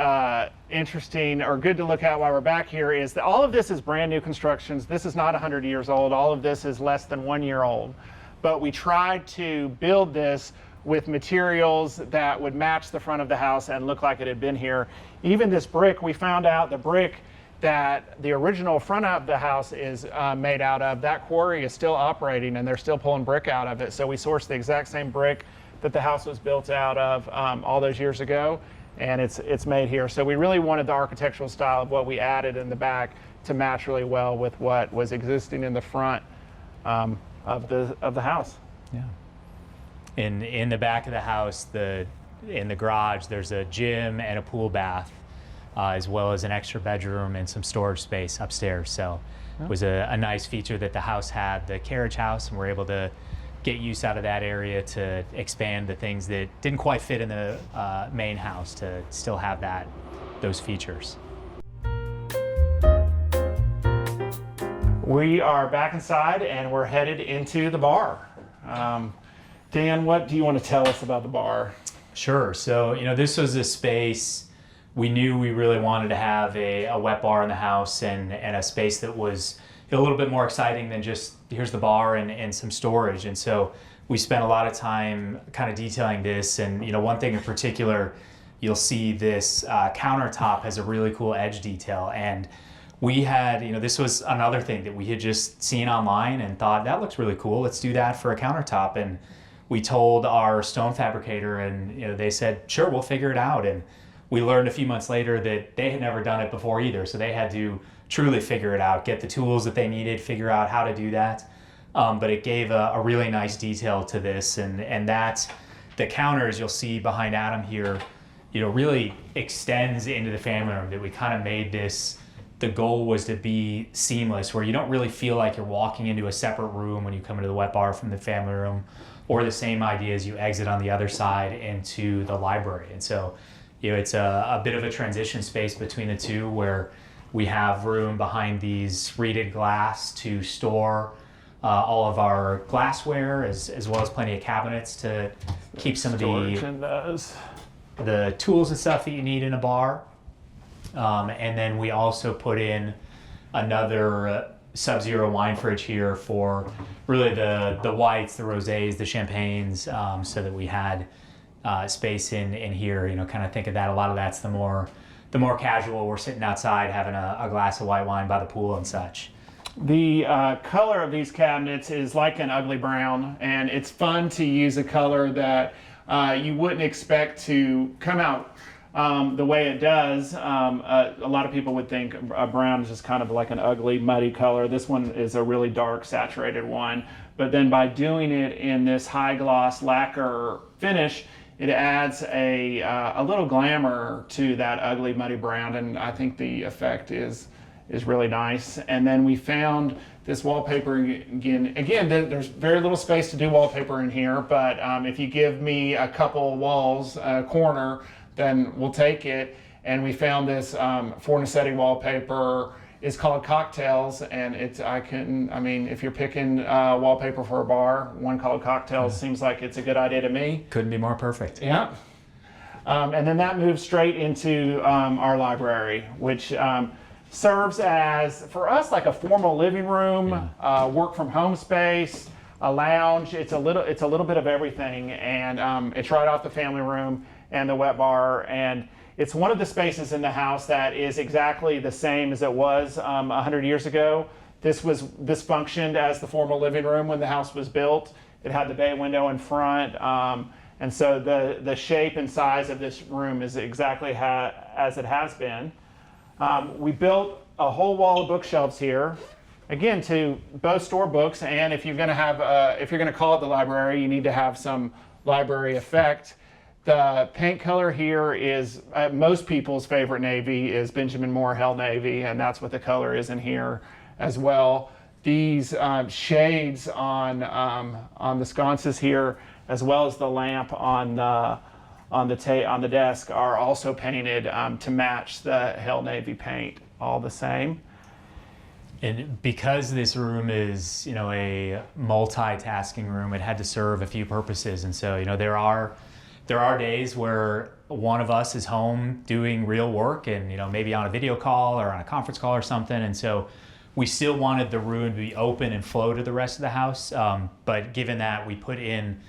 interesting or good to look at while we're back here is that all of this is brand new constructions. This is not 100 years old. All of this is less than 1 year old. But we tried to build this with materials that would match the front of the house and look like it had been here. Even this brick, we found out the brick that the original front of the house is made out of, that quarry is still operating and they're still pulling brick out of it. So we sourced the exact same brick that the house was built out of all those years ago, and it's made here. So we really wanted the architectural style of what we added in the back to match really well with what was existing in the front of the house. Yeah. In the back of the house, in the garage, there's a gym and a pool bath, as well as an extra bedroom and some storage space upstairs. So it was a nice feature that the house had, the carriage house, and we're able to get use out of that area to expand the things that didn't quite fit in the main house to still have those features. We are back inside and we're headed into the bar. Dan, what do you want to tell us about the bar? Sure. So, this was a space we knew we really wanted to have a wet bar in the house and a space that was a little bit more exciting than just here's the bar and some storage. And so we spent a lot of time kind of detailing this. And, one thing in particular, you'll see this countertop has a really cool edge detail. And we had, this was another thing that we had just seen online and thought that looks really cool. Let's do that for a countertop. And we told our stone fabricator and they said, sure, we'll figure it out. And we learned a few months later that they had never done it before either. So they had to truly figure it out, get the tools that they needed, figure out how to do that. But it gave a really nice detail to this. And that the counters you'll see behind Adam here, really extends into the family room, that we kind of made this, the goal was to be seamless, where you don't really feel like you're walking into a separate room when you come into the wet bar from the family room, or the same idea as you exit on the other side into the library. And so, it's a bit of a transition space between the two, where we have room behind these reeded glass to store all of our glassware, as well as plenty of cabinets to keep some of the tools and stuff that you need in a bar. And then we also put in another Sub-Zero wine fridge here for really the whites, the rosés, the champagnes, so that we had space in here. Kind of think of that. A lot of that's the more casual. We're sitting outside having a glass of white wine by the pool and such. The color of these cabinets is like an ugly brown, and it's fun to use a color that you wouldn't expect to come out the way it does. A lot of people would think a brown is just kind of like an ugly, muddy color. This one is a really dark, saturated one. But then by doing it in this high gloss lacquer finish, it adds a little glamour to that ugly, muddy brown, and I think the effect is really nice. And then we found this wallpaper again. There's very little space to do wallpaper in here, but if you give me a couple walls, a corner, then we'll take it. And we found this Fornacetti wallpaper. It's called Cocktails, and if you're picking wallpaper for a bar, one called Cocktails seems like it's a good idea to me. Couldn't be more perfect. Yeah. And then that moves straight into our library, which serves as, for us, like a formal living room, work from home space, a lounge. It's a little bit of everything, and it's right off the family room and the wet bar, and it's one of the spaces in the house that is exactly the same as it was 100 years ago. This functioned as the formal living room when the house was built. It had the bay window in front, and so the shape and size of this room is exactly as it has been. We built a whole wall of bookshelves here, again, to both store books, and if you're going to call it the library, you need to have some library effect. The paint color here is most people's favorite navy is Benjamin Moore Hell Navy, and that's what the color is in here as well. These shades on the sconces here, as well as the lamp on the desk, are also painted to match the Hell Navy paint, all the same. And because this room is, a multitasking room, it had to serve a few purposes. And so, there are days where one of us is home doing real work and, maybe on a video call or on a conference call or something. And so we still wanted the room to be open and flow to the rest of the house. But given that, we put in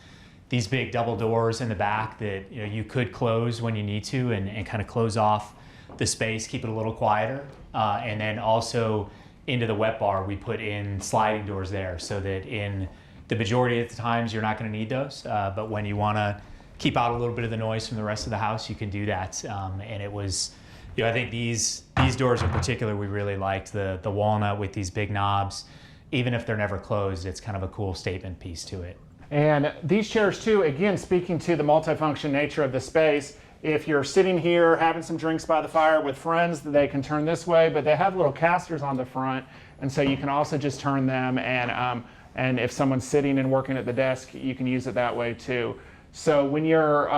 these big double doors in the back that, you could close when you need to and kind of close off the space, keep it a little quieter. And then also into the wet bar, we put in sliding doors there so that in the majority of the times you're not going to need those. But when you want to keep out a little bit of the noise from the rest of the house, you can do that. And it was, I think these doors in particular, we really liked the walnut with these big knobs. Even if they're never closed, it's kind of a cool statement piece to it. And these chairs too, again, speaking to the multifunction nature of the space, if you're sitting here having some drinks by the fire with friends, they can turn this way, but they have little casters on the front, and so you can also just turn them, and if someone's sitting and working at the desk, you can use it that way too. So when you're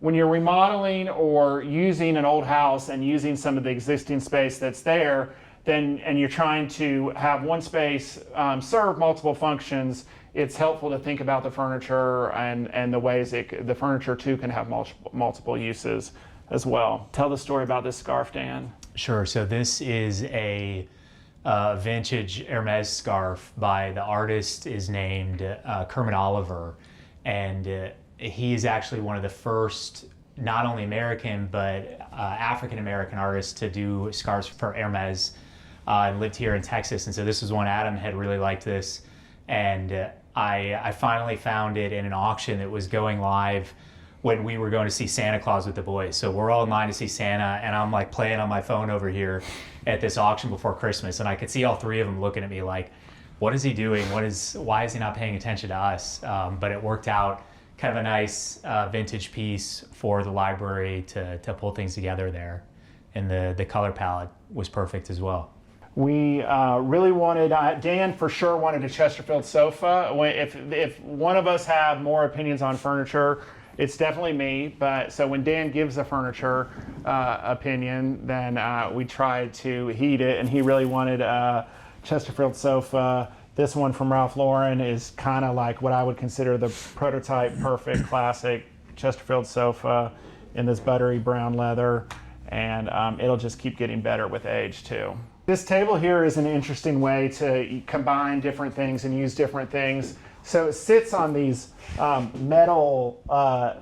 remodeling or using an old house and using some of the existing space that's there, then and you're trying to have one space serve multiple functions, it's helpful to think about the furniture and the ways the furniture too can have multiple uses as well. Tell the story about this scarf, Dan. Sure. So this is a vintage Hermes scarf by the artist is named Kermit Oliver, and he is actually one of the first not only American but African American artists to do scarves for Hermes, and lived here in Texas. And so this was one Adam had really liked this, and I finally found it in an auction that was going live when we were going to see Santa Claus with the boys. So we're all in line to see Santa, and I'm like playing on my phone over here at this auction before Christmas, and I could see all three of them looking at me like, what is he doing? Why is he not paying attention to us? But it worked out kind of a nice vintage piece for the library to pull things together there. And the color palette was perfect as well. We really wanted, Dan for sure wanted a Chesterfield sofa. If one of us have more opinions on furniture, it's definitely me. But so when Dan gives a furniture opinion, then we try to heed it, and he really wanted a Chesterfield sofa. This one from Ralph Lauren is kind of like what I would consider the prototype, perfect, classic Chesterfield sofa in this buttery brown leather, and it'll just keep getting better with age too. This table here is an interesting way to combine different things and use different things. So it sits on these metal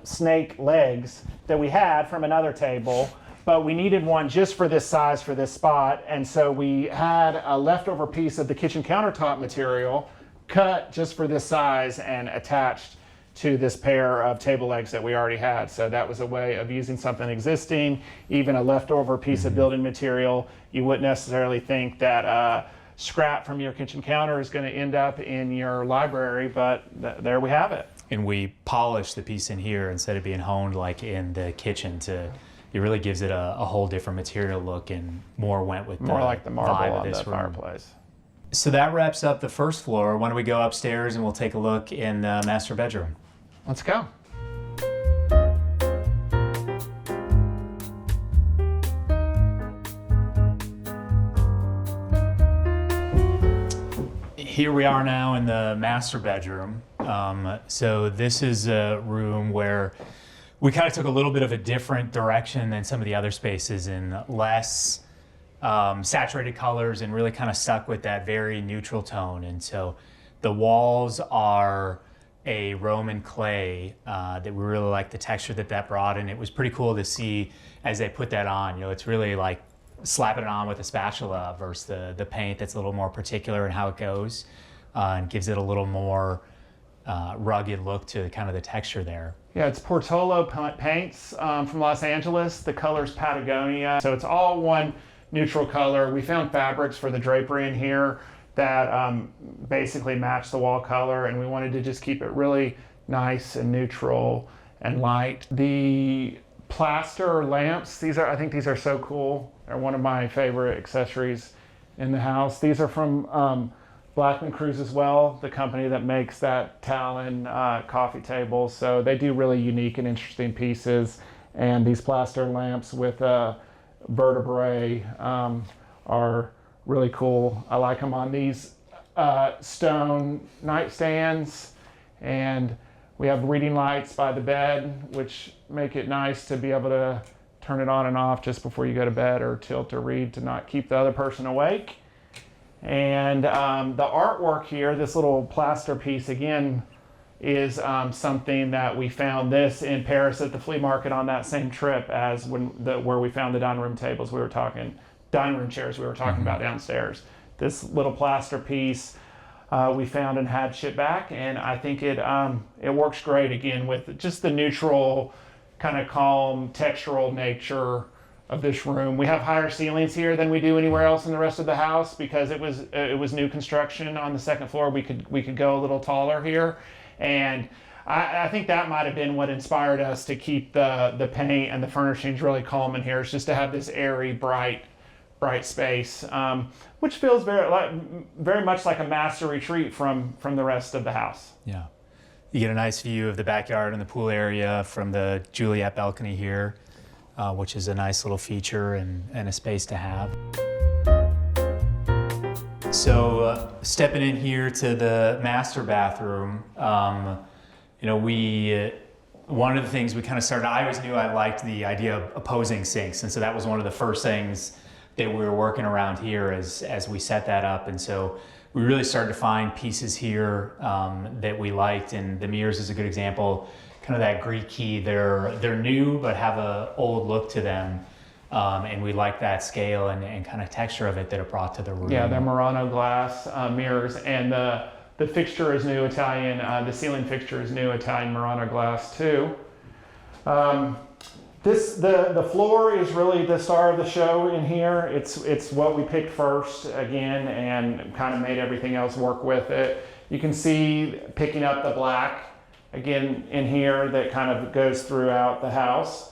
snake legs that we had from another table, but we needed one just for this size for this spot. And so we had a leftover piece of the kitchen countertop material cut just for this size and attached to this pair of table legs that we already had. So that was a way of using something existing, even a leftover piece of building material. You wouldn't necessarily think that scrap from your kitchen counter is going to end up in your library, but there we have it. And we polished the piece in here instead of being honed like in the kitchen it really gives it a whole different material look, and more went with more like the marble vibe on of this the room. fireplace. So that wraps up the first floor. Why don't we go upstairs and we'll take a look in the master bedroom. Let's go. Here we are now in the master bedroom. So this is a room where we kind of took a little bit of a different direction than some of the other spaces, in less saturated colors, and really kind of stuck with that very neutral tone. And so the walls are a Roman clay that we really like the texture that brought, and it was pretty cool to see as they put that on. You know, it's really like slapping it on with a spatula versus the paint that's a little more particular in how it goes, and gives it a little more rugged look to kind of the texture there. Yeah, it's Portolo paints from Los Angeles. The color's Patagonia, so it's all one neutral color. We found fabrics for the drapery in here that basically match the wall color, and we wanted to just keep it really nice and neutral and light. The plaster lamps, I think these are so cool. They're one of my favorite accessories in the house. These are from Blackman Cruise as well, the company that makes that Talon coffee table. So they do really unique and interesting pieces, and these plaster lamps with vertebrae are really cool. I like them on these stone nightstands, and we have reading lights by the bed, which make it nice to be able to turn it on and off just before you go to bed, or tilt or read to not keep the other person awake. And the artwork here, this little plaster piece again, is something that we found this in Paris at the flea market on that same trip as where we found the dining room chairs we were talking about downstairs. This little plaster piece we found and had shipped back, and I think it works great again with just the neutral, kind of calm, textural nature of this room. We have higher ceilings here than we do anywhere else in the rest of the house because it was new construction on the second floor. We could go a little taller here, and I think that might have been what inspired us to keep the paint and the furnishings really calm in here. Is just to have this airy, bright space, which feels very much like a master retreat from the rest of the house. Yeah, you get a nice view of the backyard and the pool area from the Juliet balcony here, which is a nice little feature and a space to have. Stepping in here to the master bathroom, one of the things we kind of started, I always knew I liked the idea of opposing sinks. And so that was one of the first things that we were working around here as we set that up. And so we really started to find pieces here that we liked. And the mirrors is a good example, kind of that Greek key. They're new, but have an old look to them. And we like that scale and kind of texture of it that it brought to the room. Yeah, they're Murano glass mirrors, and the fixture is new Italian. The ceiling fixture is new Italian Murano glass too. The floor is really the star of the show in here. It's what we picked first again, and kind of made everything else work with it. You can see picking up the black again in here that kind of goes throughout the house.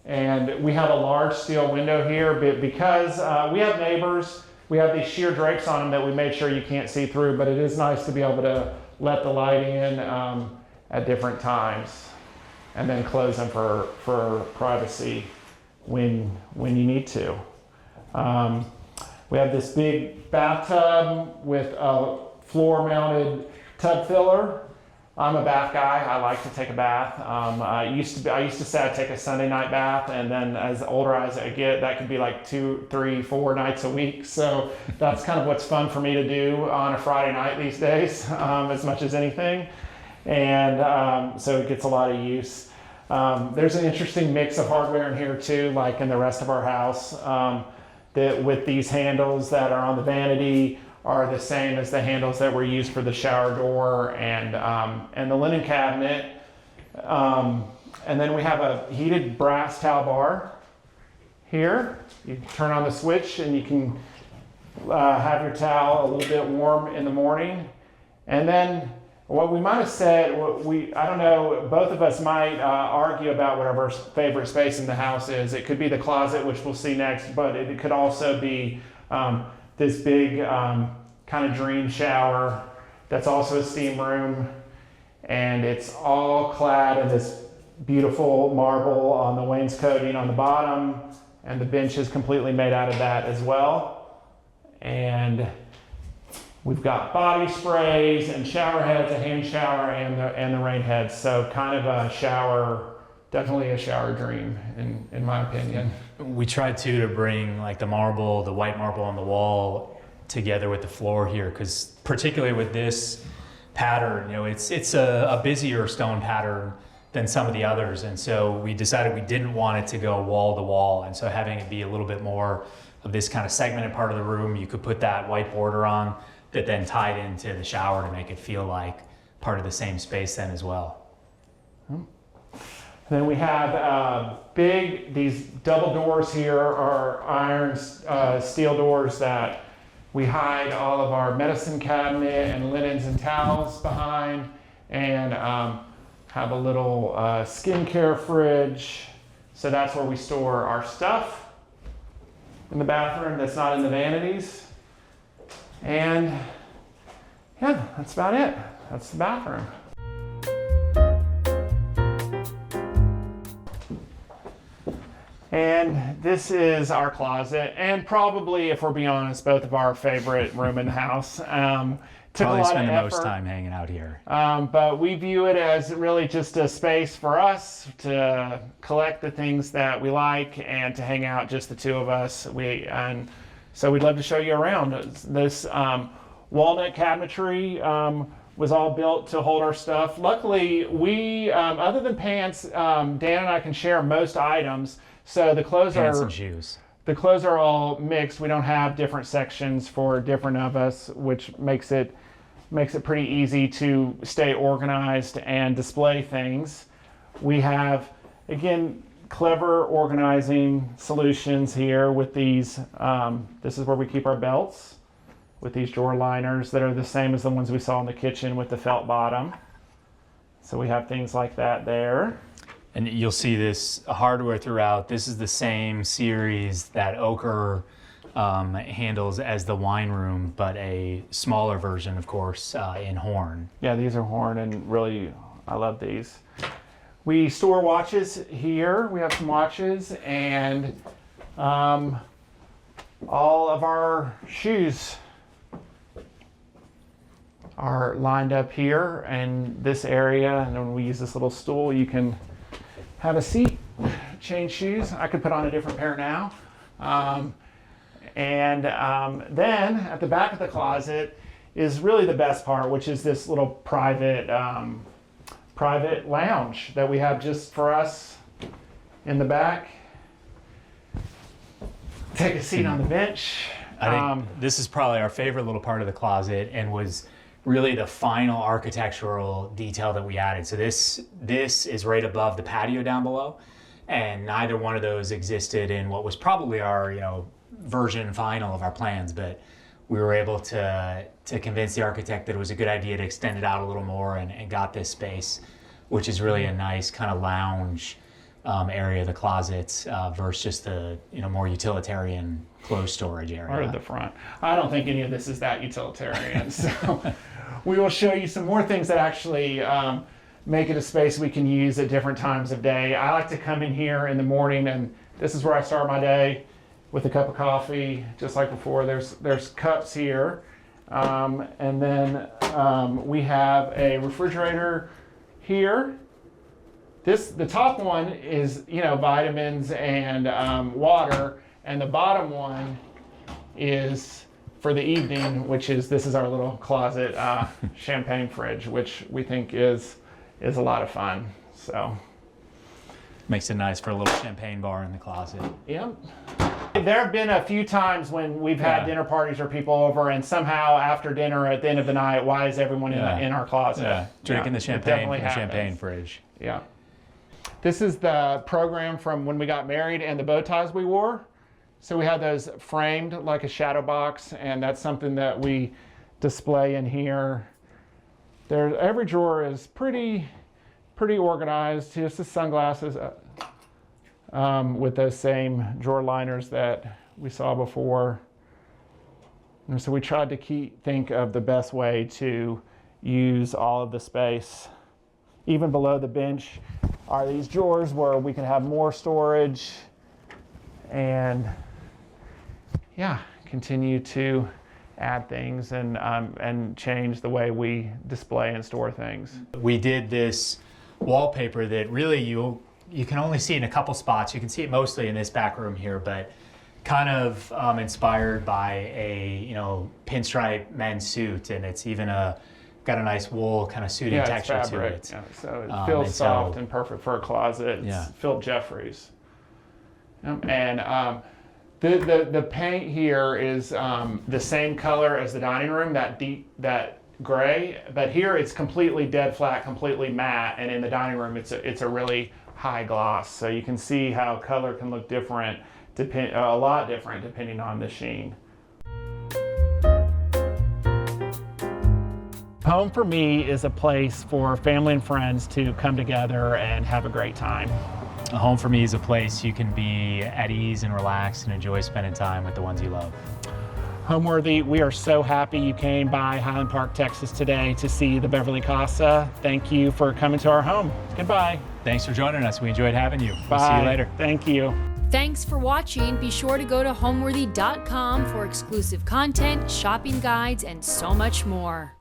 And we have a large steel window here, but because we have neighbors, we have these sheer drapes on them that we made sure you can't see through, but it is nice to be able to let the light in at different times and then close them for privacy when you need to. We have this big bathtub with a floor-mounted tub filler. I'm a bath guy. I like to take a bath. I used to say I'd take a Sunday night bath, and then as older as I get, that could be like 2, 3, 4 nights a week. So that's kind of what's fun for me to do on a Friday night these days, as much as anything. And so it gets a lot of use. There's an interesting mix of hardware in here too, like in the rest of our house, that with these handles that are on the vanity are the same as the handles that were used for the shower door and the linen cabinet. And then we have a heated brass towel bar here. You turn on the switch and you can have your towel a little bit warm in the morning. And then what we might have said, I don't know, both of us might argue about what our favorite space in the house is. It could be the closet, which we'll see next, but it could also be this big kind of dream shower that's also a steam room, and it's all clad in this beautiful marble on the wainscoting on the bottom, and the bench is completely made out of that as well. And we've got body sprays and shower heads, a hand shower, and the rain heads. So kind of a shower, definitely a shower dream in my opinion. We tried to bring like the marble, the white marble on the wall together with the floor here, because particularly with this pattern, it's a busier stone pattern than some of the others, and so we decided we didn't want it to go wall to wall, and so having it be a little bit more of this kind of segmented part of the room, you could put that white border on that then tied into the shower to make it feel like part of the same space then as well. Then we have these double doors here are iron steel doors that we hide all of our medicine cabinet and linens and towels behind, and have a little skincare fridge. So that's where we store our stuff in the bathroom that's not in the vanities. And yeah, that's about it. That's the bathroom. And this is our closet, and probably, if we're being honest, both of our favorite room in the house. Took Probably a lot spend of the effort, most time hanging out here. but we view it as really just a space for us to collect the things that we like and to hang out, just the two of us. And so we'd love to show you around. This walnut cabinetry was all built to hold our stuff. Luckily, we, other than pants, Dan and I can share most items. So the clothes Pants and shoes. The clothes are all mixed. We don't have different sections for different of us, which makes it pretty easy to stay organized and display things. We have, again, clever organizing solutions here with these. This is where we keep our belts, with these drawer liners that are the same as the ones we saw in the kitchen with the felt bottom. So we have things like that there. And you'll see this hardware throughout. This is the same series that Ochre handles as the wine room, but a smaller version, of course, in horn. Yeah, these are horn, and really, I love these. We store watches here. We have some watches, and all of our shoes are lined up here in this area. And when we use this little stool, you can have a seat, change shoes. I could put on a different pair now. Then at the back of the closet is really the best part, which is this little private lounge that we have just for us in the back. Take a seat on the bench. I think this is probably our favorite little part of the closet and was really the final architectural detail that we added. So this is right above the patio down below, and neither one of those existed in what was probably our version final of our plans, but we were able to convince the architect that it was a good idea to extend it out a little more and got this space, which is really a nice kind of lounge area of the closet versus just the more utilitarian closed storage area. Or at the front. I don't think any of this is that utilitarian. So we will show you some more things that actually make it a space we can use at different times of day. I like to come in here in the morning, and this is where I start my day with a cup of coffee, just like before. There's cups here. And then we have a refrigerator here. The top one is, vitamins and water, and the bottom one is for the evening, this is our little closet champagne fridge, which we think is a lot of fun. So makes it nice for a little champagne bar in the closet. Yep. There have been a few times when we've had dinner parties or people over, and somehow after dinner at the end of the night, why is everyone in our closet? Yeah, drinking the champagne from the champagne fridge. Yeah. This is the program from when we got married and the bow ties we wore. So we had those framed like a shadow box, and that's something that we display in here. Every drawer is pretty organized. Here's the sunglasses with those same drawer liners that we saw before. And so we tried to think of the best way to use all of the space. Even below the bench are these drawers where we can have more storage and continue to add things and change the way we display and store things. We did this wallpaper that really you can only see in a couple spots. You can see it mostly in this back room here, but kind of inspired by a pinstripe men's suit, and it's even got a nice wool kind of suiting texture to it. Yeah, so it feels soft and perfect for a closet. It's Phil Jeffries. And the paint here is the same color as the dining room, that gray, but here it's completely dead flat, completely matte, and in the dining room it's a really high gloss. So you can see how color can look different, a lot different depending on the sheen. Home for me is a place for family and friends to come together and have a great time. A home for me is a place you can be at ease and relax and enjoy spending time with the ones you love. Homeworthy, we are so happy you came by Highland Park, Texas today to see the Beverly Casa. Thank you for coming to our home. Goodbye. Thanks for joining us. We enjoyed having you. Bye. We'll see you later. Thank you. Thanks for watching. Be sure to go to homeworthy.com for exclusive content, shopping guides, and so much more.